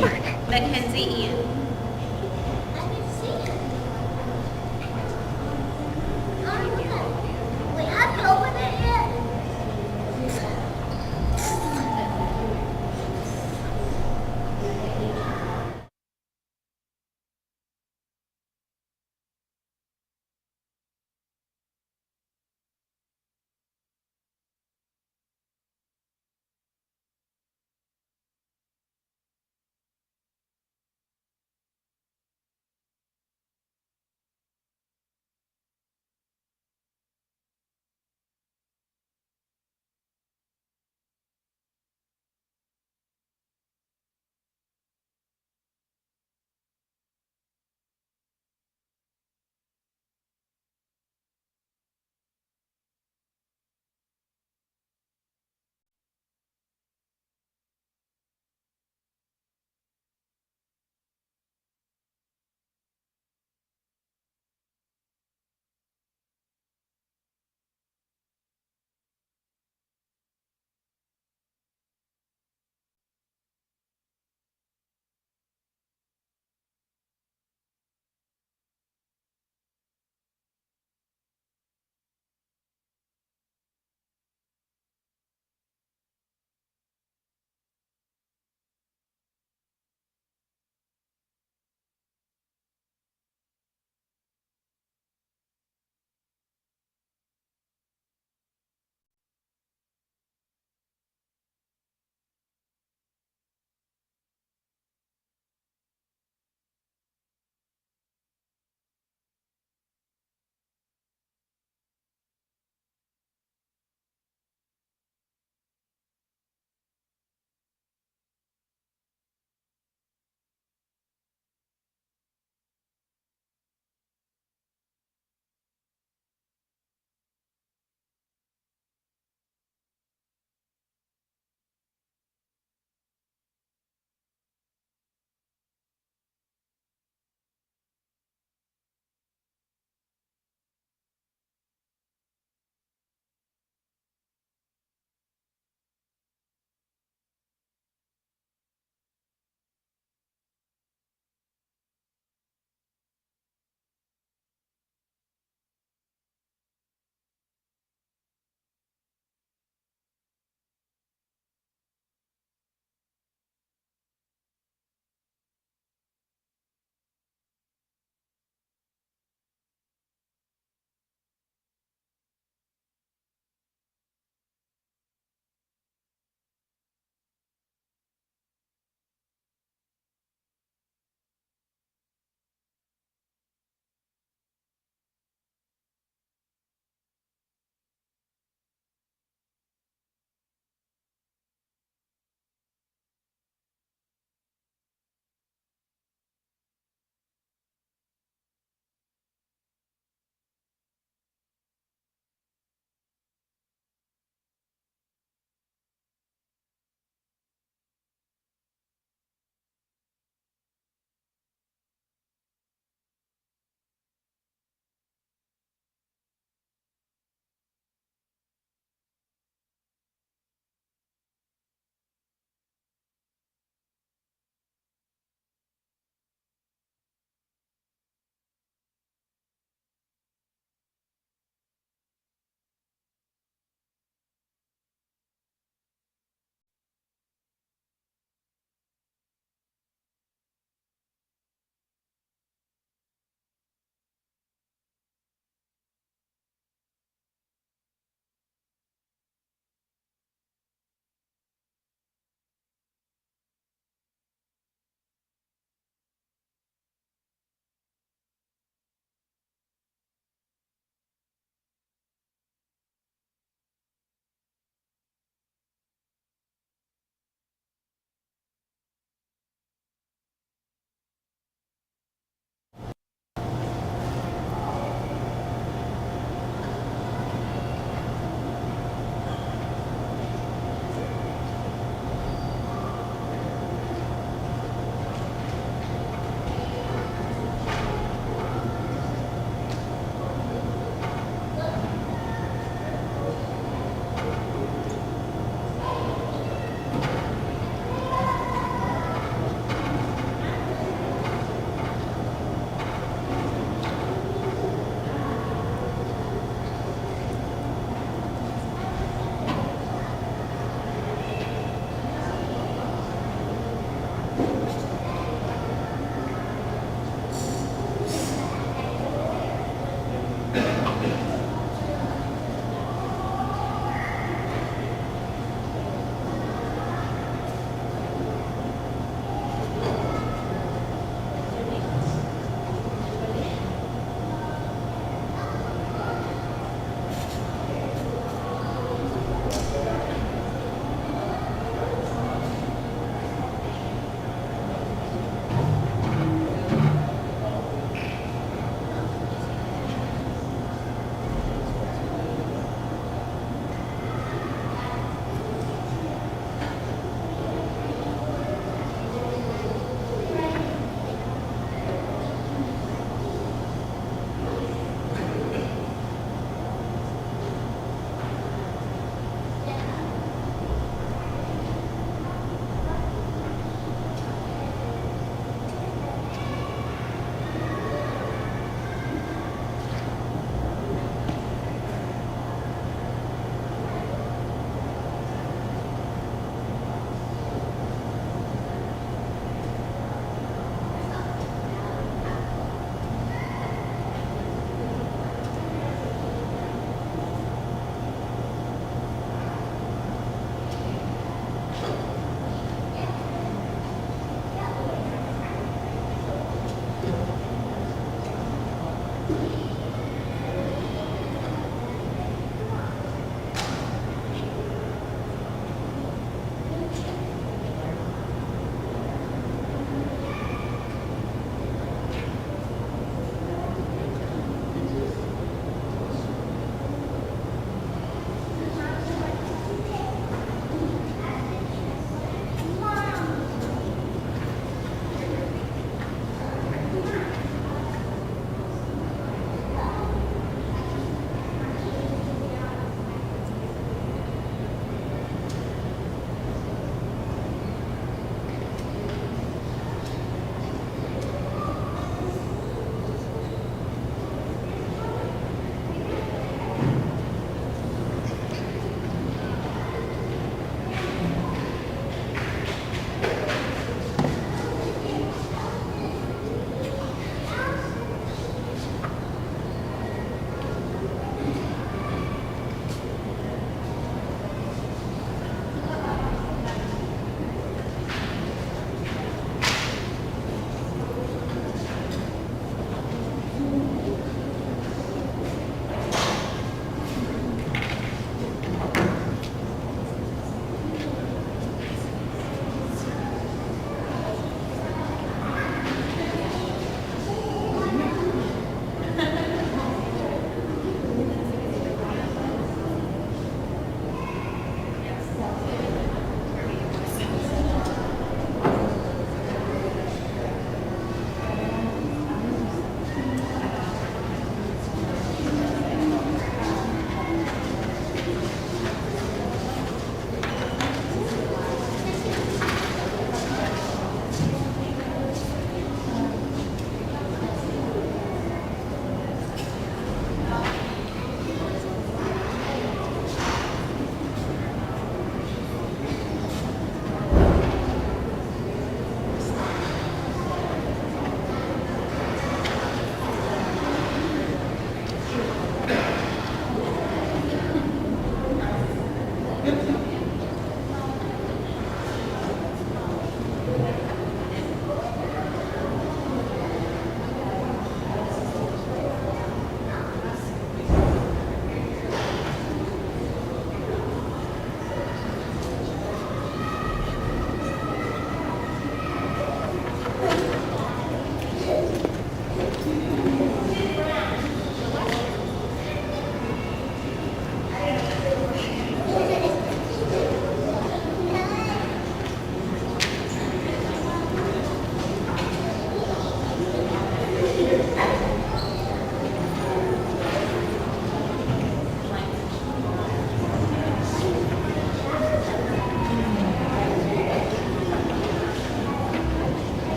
Mackenzie. Mackenzie Ian.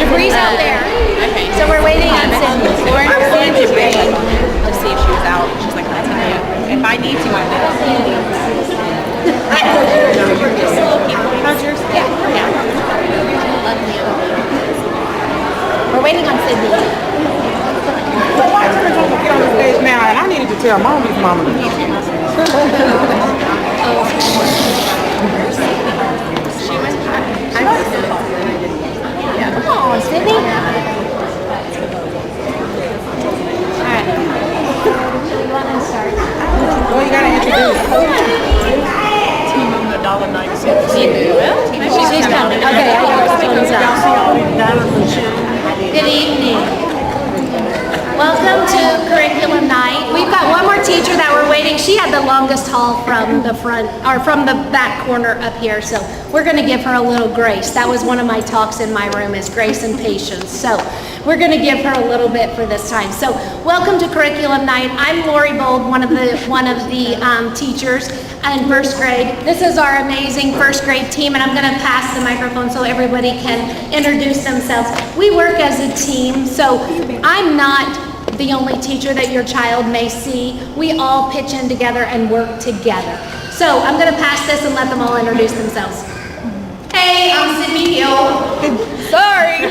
Jabri's out there. Okay. So we're waiting on Cindy. Lauren seen Jabri to see if she was out. She's like, I'll tell you. If I need to, I will. How's yours? Yeah. We're waiting on Cindy. But why is it going to get on the stage now? And I needed to tell Mommy's mama. She went back. Come on, Sydney. All right. So you want to start? Well, you got to introduce. Team on the $1.96. She's coming. Okay, I got the phones up. Good evening. Welcome to Curriculum Night. We've got one more teacher that we're waiting. She had the longest haul from the front, or from the back corner up here, so we're going to give her a little grace. That was one of my talks in my room, is grace and patience. So we're going to give her a little bit for this time. So welcome to Curriculum Night. I'm Lori Bold, one of the teachers in first grade. This is our amazing first grade team, and I'm going to pass the microphone so everybody can introduce themselves. We work as a team, so I'm not the only teacher that your child may see. We all pitch in together and work together. So I'm going to pass this and let them all introduce themselves. Hey, I'm Sydney Hill. Sorry.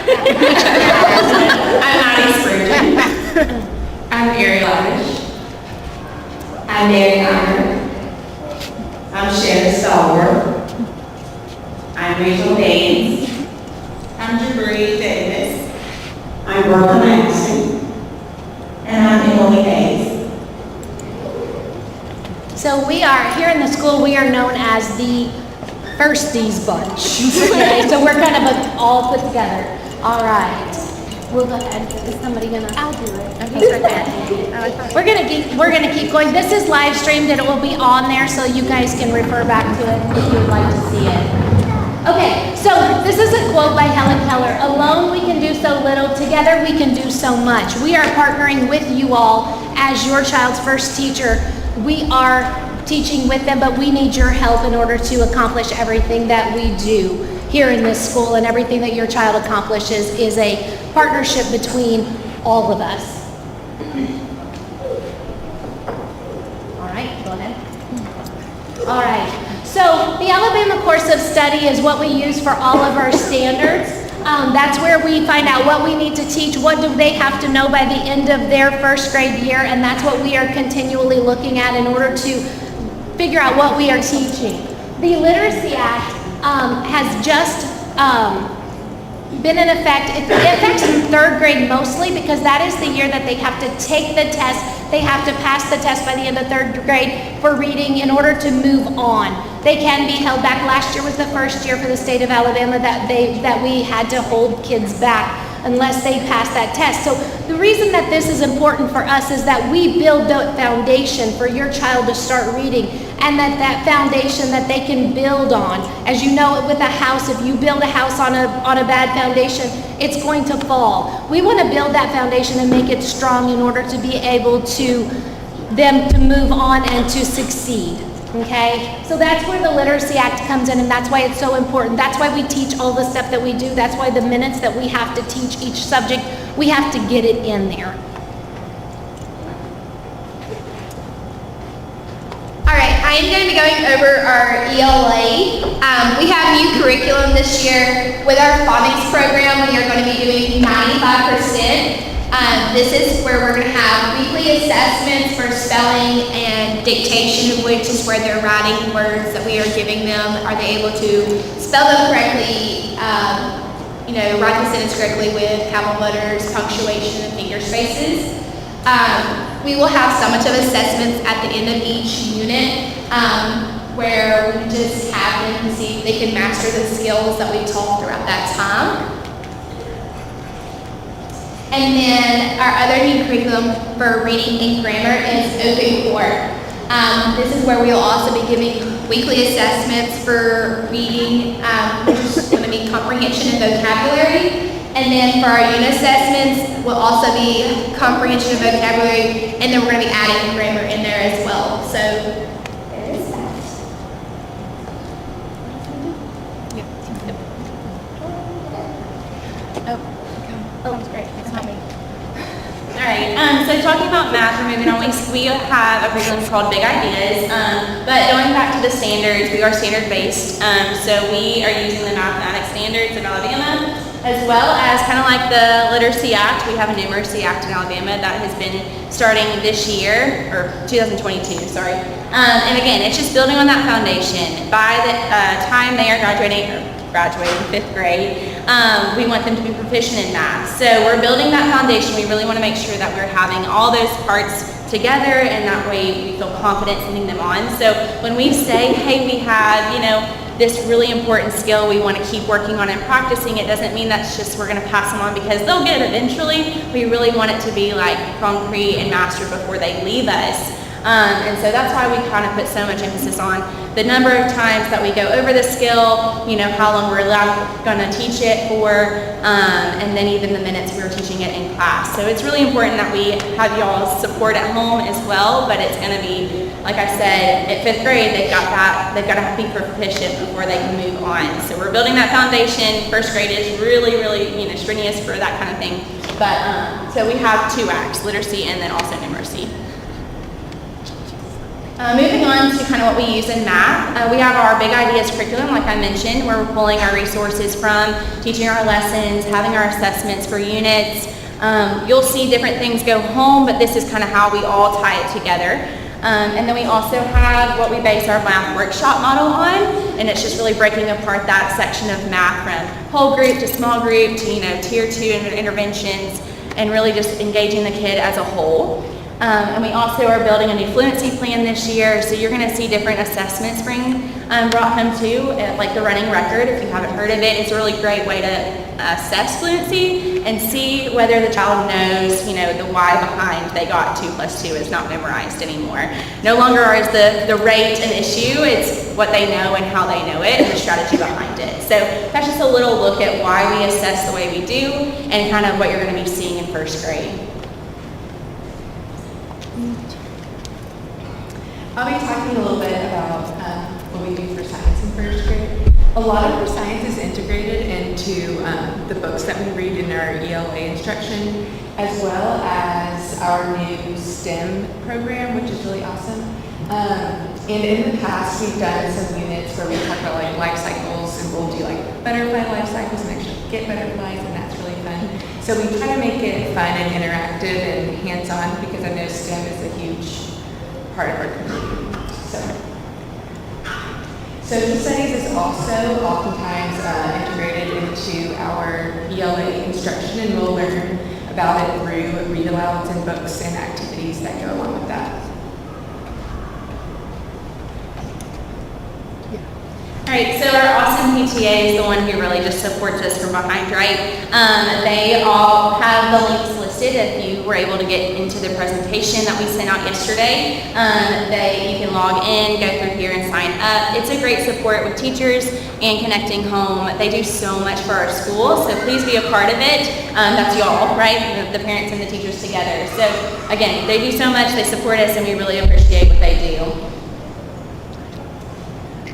I'm Addie Spurgeon. I'm Ari Lavish. I'm Mary Hunter. I'm Sharon Stallworth. I'm Rachel Baines. I'm Jabri Davis. I'm Brooklyn Maxson. And I'm Emily Hayes. So we are, here in the school, we are known as the Firsties Bunch. Okay, so we're kind of all put together. All right. We'll go ahead. Is somebody gonna? I'll do it. Okay, right there. We're gonna keep going. This is live streamed and it will be on there, so you guys can refer back to it if you'd like to see it. Okay, so this is a quote by Helen Keller. Alone we can do so little, together we can do so much. We are partnering with you all as your child's first teacher. We are teaching with them, but we need your help in order to accomplish everything that we do here in this school, and everything that your child accomplishes is a partnership between all of us. All right, go ahead. All right. So the Alabama Course of Study is what we use for all of our standards. That's where we find out what we need to teach, what do they have to know by the end of their first grade year, and that's what we are continually looking at in order to figure out what we are teaching. The Literacy Act has just been in effect. It affects third grade mostly because that is the year that they have to take the test. They have to pass the test by the end of third grade for reading in order to move on. They can be held back. Last year was the first year for the state of Alabama that we had to hold kids back unless they pass that test. So the reason that this is important for us is that we build the foundation for your child to start reading, and that foundation that they can build on. As you know, with a house, if you build a house on a bad foundation, it's going to fall. We want to build that foundation and make it strong in order to be able to them to move on and to succeed. Okay, so that's where the Literacy Act comes in, and that's why it's so important. That's why we teach all the stuff that we do. That's why the minutes that we have to teach each subject, we have to get it in there. All right, I am going to be going over our ELA. We have new curriculum this year. With our phonics program, we are going to be doing 95%. This is where we're going to have weekly assessments for spelling and dictation, which is where they're writing words that we are giving them. Are they able to spell them correctly, write the sentence correctly with capital letters, punctuation, and finger spaces. We will have summative assessments at the end of each unit where we just have them see if they can master the skills that we taught throughout that time. And then our other new curriculum for reading and grammar is Open Court. This is where we will also be giving weekly assessments for reading, which is going to be comprehension and vocabulary. And then for our unit assessments, will also be comprehension and vocabulary, and then we're going to be adding grammar in there as well. So there is that. Oh, that's great. It's not me. All right. So talking about math, we're moving on. We have a curriculum called Big Ideas, but going back to the standards, we are standard-based. So we are using the mathematics standards of Alabama, as well as kind of like the Literacy Act. We have a Numeracy Act in Alabama that has been starting this year, or 2022, sorry. And again, it's just building on that foundation. By the time they are graduating 5th grade, we want them to be proficient in math. So we're building that foundation. We really want to make sure that we're having all those parts together, and that way we feel confident sending them on. So when we say, hey, we have, this really important skill we want to keep working on and practicing, it doesn't mean that's just we're going to pass them on because they'll get it eventually. We really want it to be like concrete and mastered before they leave us. And so that's why we kind of put so much emphasis on the number of times that we go over the skill, how long we're going to teach it for, and then even the minutes we're teaching it in class. So it's really important that we have y'all's support at home as well, but it's going to be, like I said, at 5th grade, they've got to be proficient before they can move on. So we're building that foundation. 1st grade is really, really, strenuous for that kind of thing. But, so we have 2 acts, literacy and then also numeracy. Moving on to kind of what we use in math, we have our Big Ideas curriculum, like I mentioned, where we're pulling our resources from, teaching our lessons, having our assessments for units. You'll see different things go home, but this is kind of how we all tie it together. And then we also have what we base our math workshop model on, and it's just really breaking apart that section of math from whole group to small group to tier 2 interventions, and really just engaging the kid as a whole. And we also are building a new fluency plan this year, so you're going to see different assessments brought home too, like the running record. If you haven't heard of it, it's a really great way to assess fluency and see whether the child knows, the why behind they got 2 + 2 is not memorized anymore. No longer is the rate an issue, it's what they know and how they know it and the strategy behind it. So that's just a little look at why we assess the way we do and kind of what you're going to be seeing in 1st grade. I'll be talking a little bit about what we do for science in 1st grade. A lot of our science is integrated into the books that we read in our ELA instruction, as well as our new STEM program, which is really awesome. And in the past, we've done some units where we talk about life cycles, and we'll do butterfly life cycles and actually get butterflies, and that's really fun. So we try to make it fun and interactive and hands-on, because I know STEM is a huge part of our community. Social studies is also oftentimes integrated ELA instruction, and we'll learn about it through read-alouds and books and activities that go along with that. All right, so our awesome PTA is the one who really just supports us from behind, right? They all have the links listed if you were able to get into the presentation that we sent out yesterday. You can log in, go through here and sign up. It's a great support with teachers and connecting home. They do so much for our school, so please be a part of it. That's y'all, right? The parents and the teachers together. So again, they do so much, they support us, and we really appreciate what they do.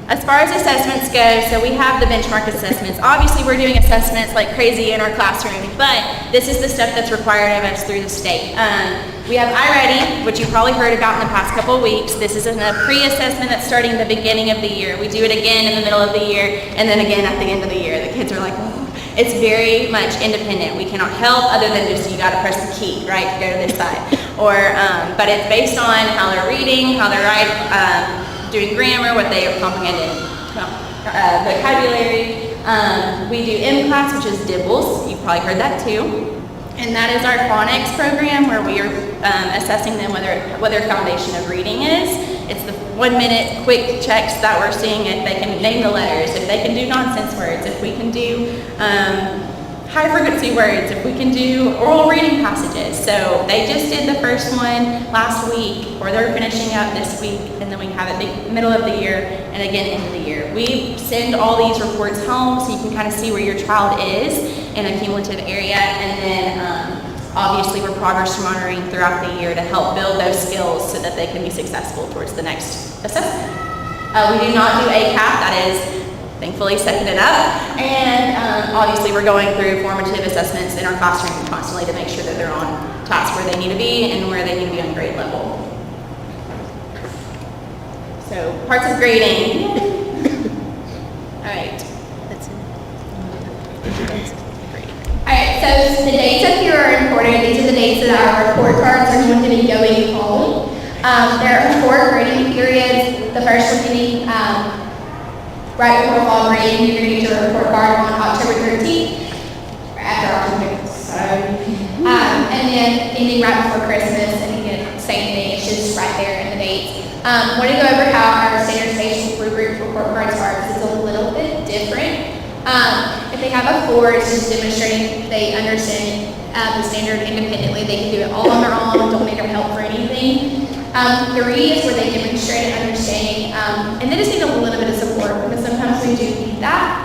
As far as assessments go, so we have the benchmark assessments. Obviously, we're doing assessments like crazy in our classroom, but this is the stuff that's required of us through the state. We have iReady, which you probably heard about in the past couple of weeks. This is a pre-assessment that's starting at the beginning of the year. We do it again in the middle of the year, and then again at the end of the year. The kids are like, oh. It's very much independent. We cannot help other than just, you gotta press the key, right, to go to this side. But it's based on how they're reading, how they're writing, doing grammar, what they are comprehending, vocabulary. We do M-Class, which is DIBELS. You've probably heard that too. And that is our phonics program where we are assessing them what their foundation of reading is. It's the 1-minute quick checks that we're seeing if they can name the letters, if they can do nonsense words, if we can do high frequency words, if we can do oral reading passages. So they just did the first one last week, or they're finishing up this week, and then we have it the middle of the year and again end of the year. We send all these reports home so you can kind of see where your child is in a cumulative area, and then obviously we're progress monitoring throughout the year to help build those skills so that they can be successful towards the next assessment. We do not do ACAP, that is thankfully setting it up, and obviously we're going through formative assessments in our classroom constantly to make sure that they're on task where they need to be and where they need to be on grade level. So parts of grading. All right. Alright, so the dates up here are important. These are the dates that our report cards are going to be going home. There are 4 grading periods. The first one being right before fall break. You're going to get your report card on October 13th, after October, and then ending right before Christmas, and again, same thing, it's just right there in the dates. I want to go over how our standard-based rubric report cards are, because it's a little bit different. If they have a 4, it's just demonstrating they understand the standard independently. They can do it all on their own, don't need our help for anything. 3 is where they demonstrate understanding, and they just need a little bit of support, because sometimes we do need that.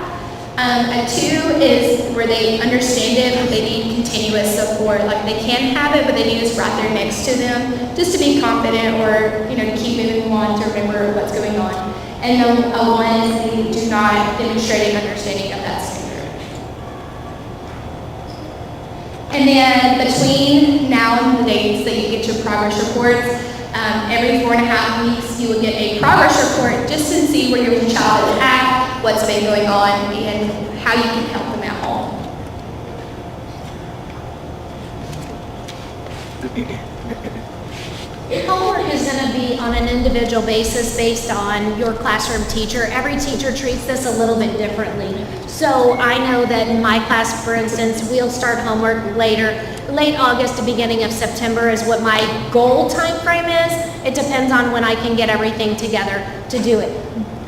A 2 is where they understand it, but they need continuous support. Like they can have it, but they need us right there next to them, just to be confident, or to keep moving on, to remember what's going on. And a 1 is they do not demonstrate an understanding of that standard. And then between now and the dates that you get your progress reports, every 4.5 weeks you will get a progress report just to see where your child is at, what's been going on, and how you can help them at home. Homework is going to be on an individual basis based on your classroom teacher. Every teacher treats this a little bit differently. So I know that in my class, for instance, we'll start homework late August to beginning of September is what my goal time frame is. It depends on when I can get everything together to do it.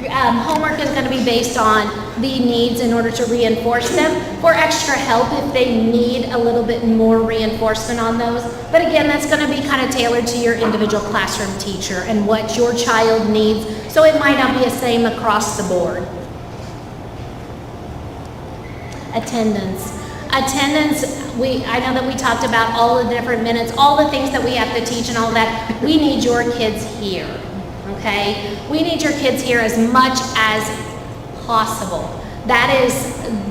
Homework is going to be based on the needs in order to reinforce them, for extra help if they need a little bit more reinforcement on those. But again, that's going to be kind of tailored to your individual classroom teacher and what your child needs. So it might not be the same across the board. Attendance. I know that we talked about all the different minutes, all the things that we have to teach and all that. We need your kids here. Okay? We need your kids here as much as possible.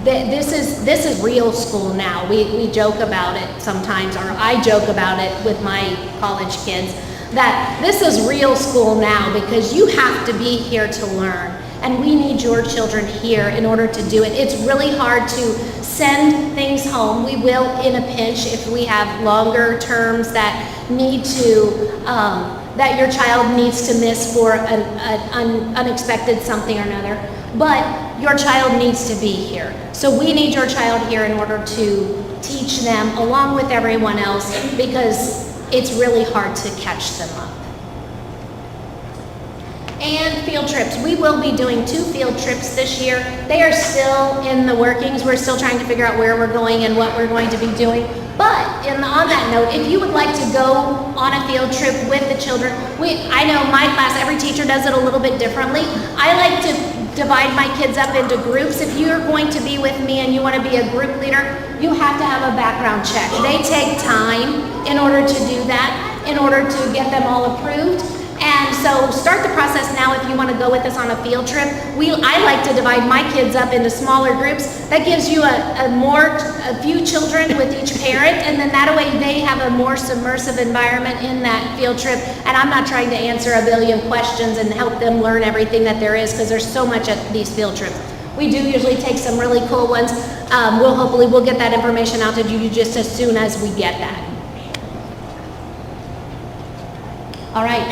This is real school now. We joke about it sometimes, or I joke about it with my college kids, that this is real school now because you have to be here to learn. And we need your children here in order to do it. It's really hard to send things home. We will in a pinch if we have longer terms that need to, that your child needs to miss for an unexpected something or another. But your child needs to be here. So we need your child here in order to teach them along with everyone else, because it's really hard to catch them up. And field trips. We will be doing 2 field trips this year. They are still in the workings. We're still trying to figure out where we're going and what we're going to be doing. But on that note, if you would like to go on a field trip with the children, I know my class, every teacher does it a little bit differently. I like to divide my kids up into groups. If you're going to be with me and you want to be a group leader, you have to have a background check. They take time in order to do that, in order to get them all approved. And so start the process now if you want to go with us on a field trip. I like to divide my kids up into smaller groups. That gives you a few children with each parent, and then that way they have a more submersive environment in that field trip. And I'm not trying to answer a billion questions and help them learn everything that there is, because there's so much at these field trips. We do usually take some really cool ones. We'll get that information out to you just as soon as we get that. All right.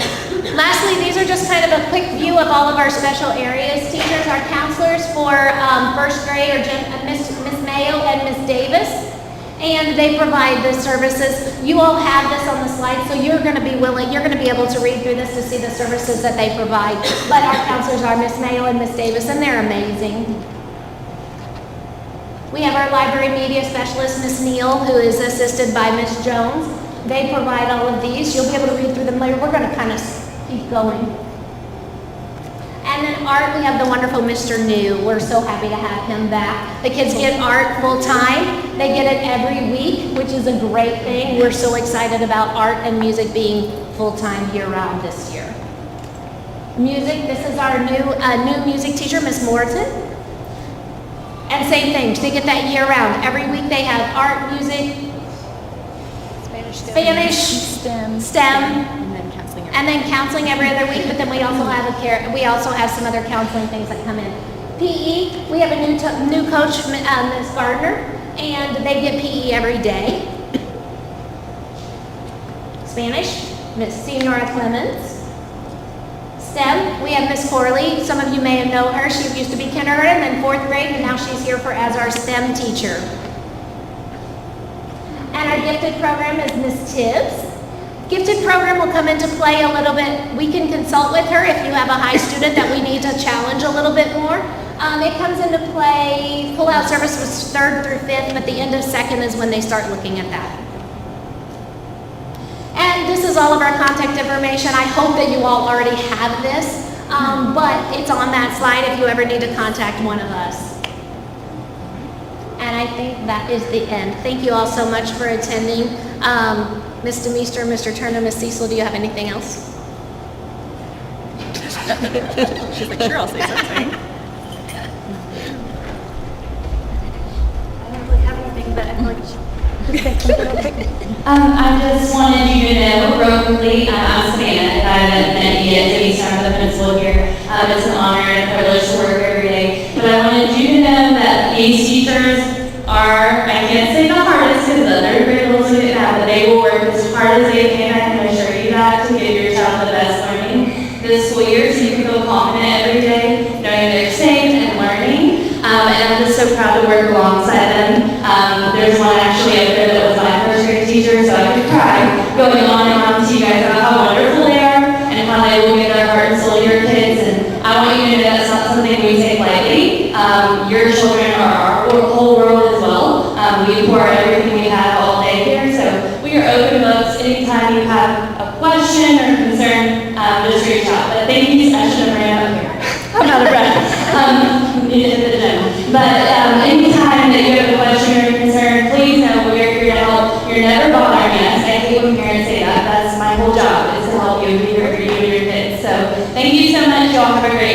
Lastly, these are just kind of a quick view of all of our special areas teachers. Our counselors for first grade are Miss Mayo and Miss Davis, and they provide the services. You all have this on the slide, so you're going to be able to read through this to see the services that they provide. But our counselors are Miss Mayo and Miss Davis, and they're amazing. We have our library media specialist, Miss Neal, who is assisted by Miss Jones. They provide all of these. You'll be able to read through them later. We're going to kind of keep going. And then art, we have the wonderful Mr. New. We're so happy to have him back. The kids get art full time. They get it every week, which is a great thing. We're so excited about art and music being full time year round this year. Music, this is our new music teacher, Miss Morton. And same thing, they get that year round. Every week they have art, music, Spanish, STEM, and then counseling every other week. But then we also have some other counseling things that come in. PE, we have a new coach, Ms. Gardner, and they get PE every day. Spanish, Ms. Senora Clemens. STEM, we have Miss Corley. Some of you may know her. She used to be kindergarten, then 4th grade, and now she's here as our STEM teacher. And our gifted program is Miss Tibbs. Gifted program will come into play a little bit. We can consult with her if you have a high student that we need to challenge a little bit more. It comes into play, pull-out service was 3rd through 5th, but the end of 2nd is when they start looking at that. And this is all of our contact information. I hope that you all already have this, but it's on that slide if you ever need to contact one of us. And I think that is the end. Thank you all so much for attending. Ms. DeMeester, Mr. Turner, Ms. Cecil, do you have anything else? She's like, sure, I'll say something. I don't really have anything, but I'm like, I just wanted you to know real quickly, I'm Savannah, if I haven't met you yet, Denise, I'm the principal here. It's an honor and a privilege to work every day. But I wanted you to know that these teachers are, I can't say the hardest because the 3rd grade will do it now, but they will work as hard as they can. I can assure you that to give your child the best learning this school year, so you can feel confident every day, knowing they're safe and learning. And I'm just so proud to work alongside them. There's one actually up there that was my 1st grade teacher, so I could cry going on and on to you guys about how wonderful they are and how they will get their heart and soul to your kids. And I want you to know that's not something we take lightly. Your children are our whole world as well. We pour everything we have all day here, so we are open books. Anytime you have a question or concern, just reach out. But thank you, I should have ran up here. I'm out of breath. In the gym. But